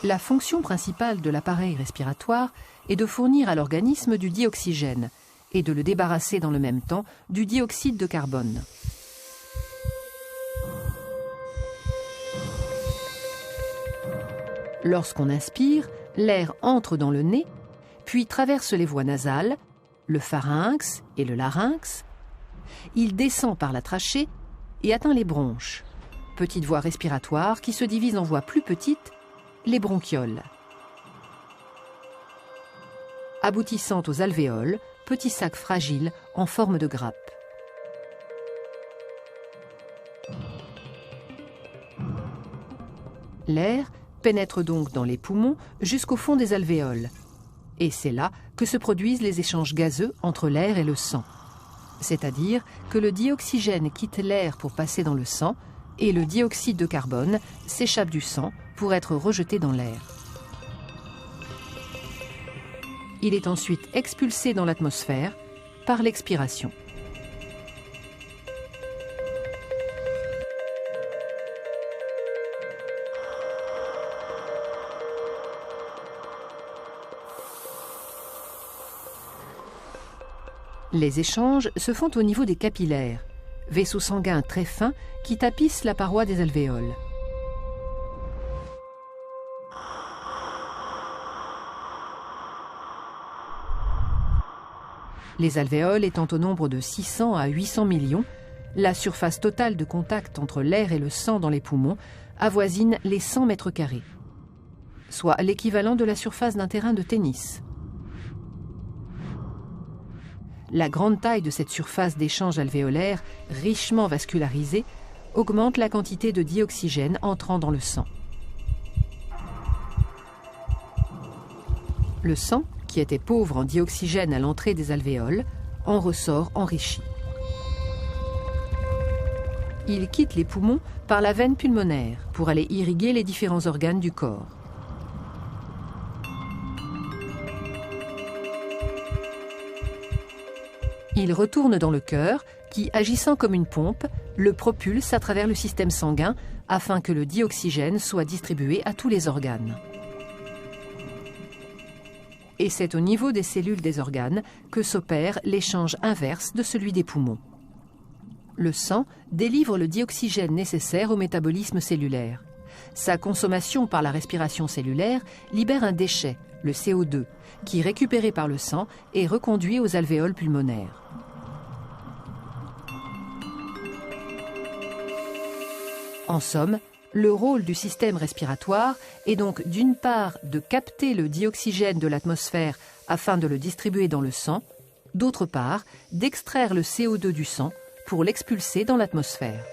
La fonction principale de l'appareil respiratoire est de fournir à l'organisme du dioxygène et de le débarrasser dans le même temps du dioxyde de carbone. Lorsqu'on inspire, l'air entre dans le nez, puis traverse les voies nasales, le pharynx et le larynx. Il descend par la trachée et atteint les bronches, petites voies respiratoires qui se divisent en voies plus petites, les bronchioles. Aboutissant aux alvéoles, petits sacs fragiles en forme de grappe. L'air pénètre donc dans les poumons jusqu'au fond des alvéoles. Et c'est là que se produisent les échanges gazeux entre l'air et le sang. C'est-à-dire que le dioxygène quitte l'air pour passer dans le sang et le dioxyde de carbone s'échappe du sang pour être rejeté dans l'air. Il est ensuite expulsé dans l'atmosphère par l'expiration. Les échanges se font au niveau des capillaires, vaisseaux sanguins très fins qui tapissent la paroi des alvéoles. Les alvéoles étant au nombre de 600 à 800 millions, la surface totale de contact entre l'air et le sang dans les poumons avoisine les 100 mètres carrés, soit l'équivalent de la surface d'un terrain de tennis. La grande taille de cette surface d'échange alvéolaire, richement vascularisée, augmente la quantité de dioxygène entrant dans le sang. Le sang, qui était pauvre en dioxygène à l'entrée des alvéoles, en ressort enrichi. Il quitte les poumons par la veine pulmonaire pour aller irriguer les différents organes du corps. Il retourne dans le cœur qui, agissant comme une pompe, le propulse à travers le système sanguin afin que le dioxygène soit distribué à tous les organes. Et c'est au niveau des cellules des organes que s'opère l'échange inverse de celui des poumons. Le sang délivre le dioxygène nécessaire au métabolisme cellulaire. Sa consommation par la respiration cellulaire libère un déchet, le CO2, qui, récupéré par le sang, est reconduit aux alvéoles pulmonaires. En somme, le rôle du système respiratoire est donc d'une part de capter le dioxygène de l'atmosphère afin de le distribuer dans le sang, d'autre part d'extraire le CO2 du sang pour l'expulser dans l'atmosphère.